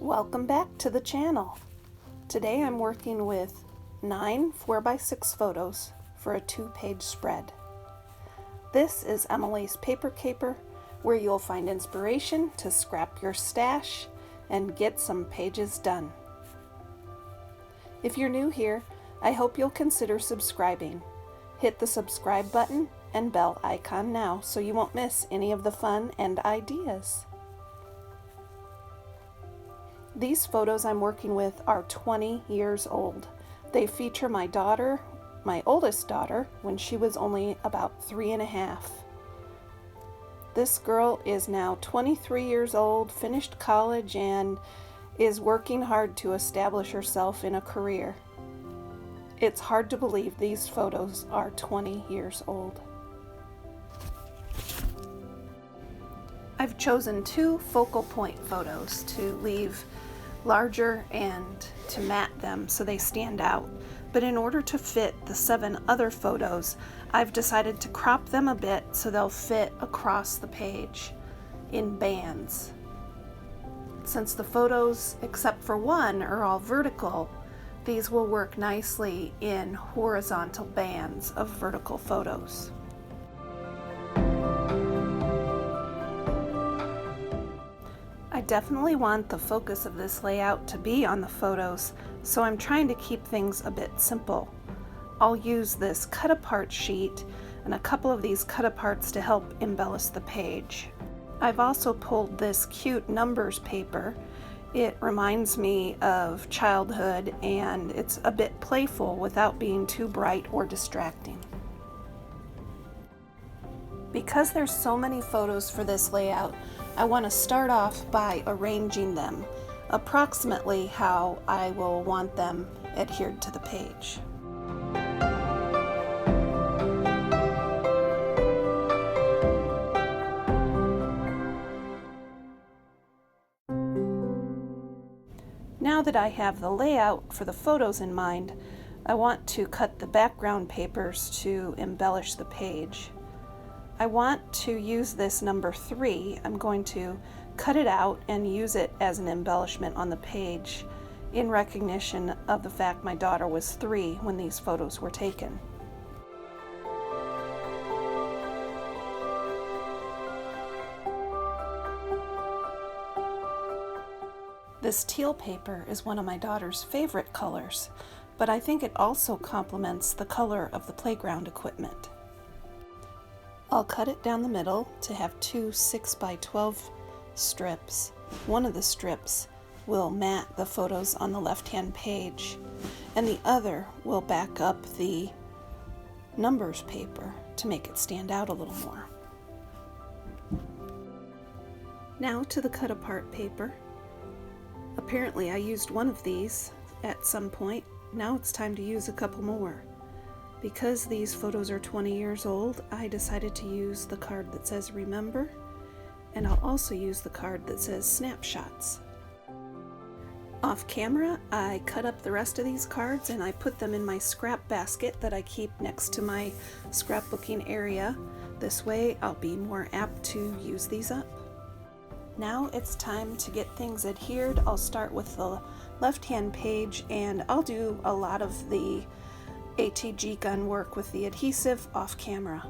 Welcome back to the channel. Today I'm working with 9 4x6 photos for a 2-page spread. This is Emilee's paper caper, where you'll find inspiration to scrap your stash and get some pages done. If you're new here, I hope you'll consider subscribing. Hit the subscribe button and bell icon now so you won't miss any of the fun and ideas. These photos I'm working with are 20 years old. They feature my daughter, my oldest daughter, when she was only about 3.5. This girl is now 23 years old, finished college, and is working hard to establish herself in a career. It's hard to believe these photos are 20 years old. I've chosen 2 focal point photos to leave larger and to mat them so they stand out. But in order to fit the 7 other photos, I've decided to crop them a bit so they'll fit across the page in bands. Since the photos, except for one, are all vertical, these will work nicely in horizontal bands of vertical photos. I definitely want the focus of this layout to be on the photos, so I'm trying to keep things a bit simple. I'll use this cut apart sheet and a couple of these cut aparts to help embellish the page. I've also pulled this cute numbers paper. It reminds me of childhood and it's a bit playful without being too bright or distracting. Because there's so many photos for this layout, I want to start off by arranging them approximately how I will want them adhered to the page. Now that I have the layout for the photos in mind, I want to cut the background papers to embellish the page. I want to use this number 3. I'm going to cut it out and use it as an embellishment on the page in recognition of the fact my daughter was 3 when these photos were taken. This teal paper is one of my daughter's favorite colors, but I think it also complements the color of the playground equipment. I'll cut it down the middle to have 2 6x12 strips. One of the strips will mat the photos on the left-hand page, and the other will back up the numbers paper to make it stand out a little more. Now to the cut apart paper. Apparently I used one of these at some point. Now it's time to use a couple more. Because these photos are 20 years old, I decided to use the card that says remember, and I'll also use the card that says snapshots. Off camera, I cut up the rest of these cards and I put them in my scrap basket that I keep next to my scrapbooking area. This way I'll be more apt to use these up. Now it's time to get things adhered. I'll start with the left-hand page and I'll do a lot of the ATG gun work with the adhesive off camera.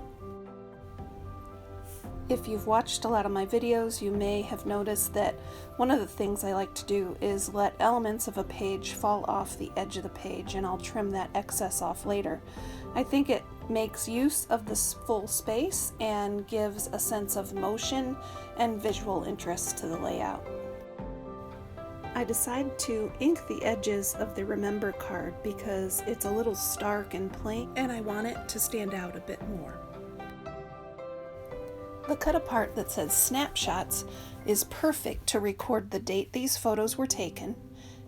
If you've watched a lot of my videos, you may have noticed that one of the things I like to do is let elements of a page fall off the edge of the page, and I'll trim that excess off later. I think it makes use of this full space and gives a sense of motion and visual interest to the layout. I decided to ink the edges of the remember card because it's a little stark and plain and I want it to stand out a bit more. The cut apart that says snapshots is perfect to record the date these photos were taken,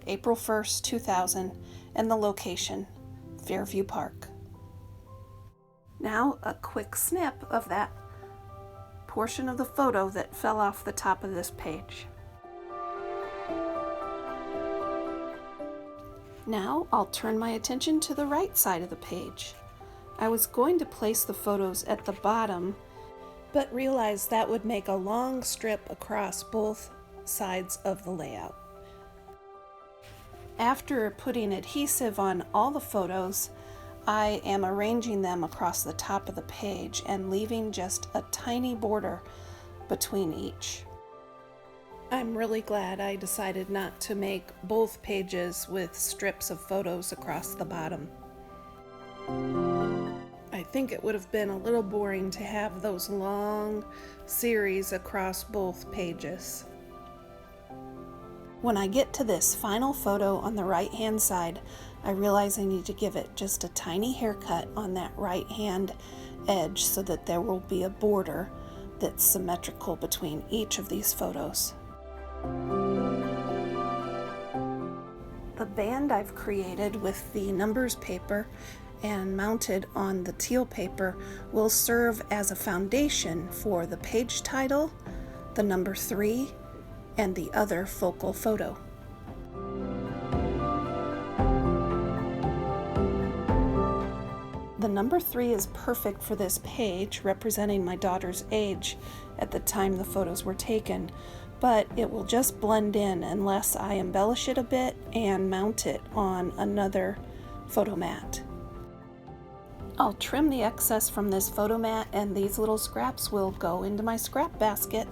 April 1st, 2000, and the location, Fairview Park. Now a quick snip of that portion of the photo that fell off the top of this page. Now I'll turn my attention to the right side of the page. I was going to place the photos at the bottom, but realized that would make a long strip across both sides of the layout. After putting adhesive on all the photos, I am arranging them across the top of the page and leaving just a tiny border between each. I'm really glad I decided not to make both pages with strips of photos across the bottom. I think it would have been a little boring to have those long series across both pages. When I get to this final photo on the right hand side, I realize I need to give it just a tiny haircut on that right hand edge so that there will be a border that's symmetrical between each of these photos. The band I've created with the numbers paper and mounted on the teal paper will serve as a foundation for the page title, the number 3, and the other focal photo. The number 3 is perfect for this page, representing my daughter's age at the time the photos were taken, but it will just blend in unless I embellish it a bit and mount it on another photo mat. I'll trim the excess from this photo mat, and these little scraps will go into my scrap basket.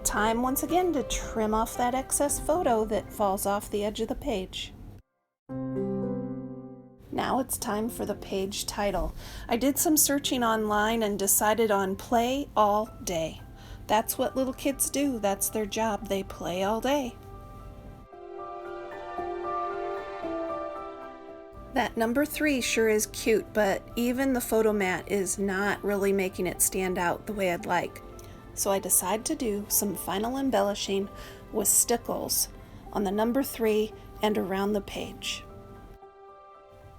Time once again to trim off that excess photo that falls off the edge of the page. Now it's time for the page title. I did some searching online and decided on play all day. That's what little kids do. That's their job. They play all day. That number 3 sure is cute, but even the photo mat is not really making it stand out the way I'd like. So I decided to do some final embellishing with stickles on the number 3 and around the page.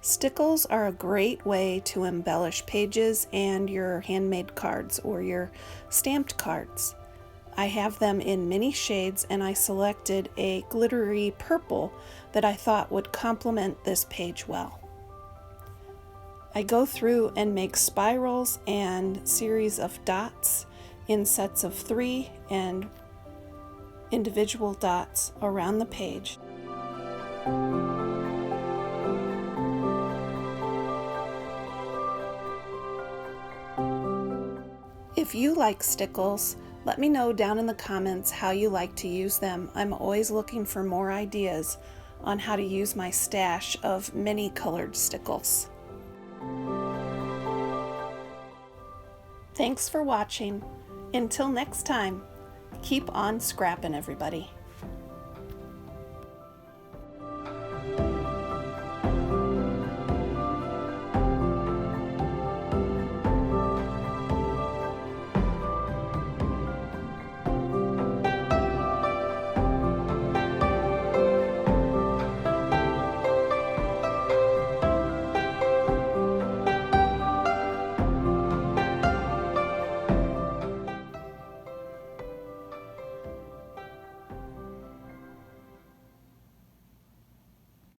Stickles are a great way to embellish pages and your handmade cards or your stamped cards. I have them in many shades, and I selected a glittery purple that I thought would complement this page well. I go through and make spirals and series of dots in sets of 3 and individual dots around the page. If you like stickles, let me know down in the comments how you like to use them. I'm always looking for more ideas on how to use my stash of many colored stickles. Thanks for watching. Until next time, keep on scrapping, everybody.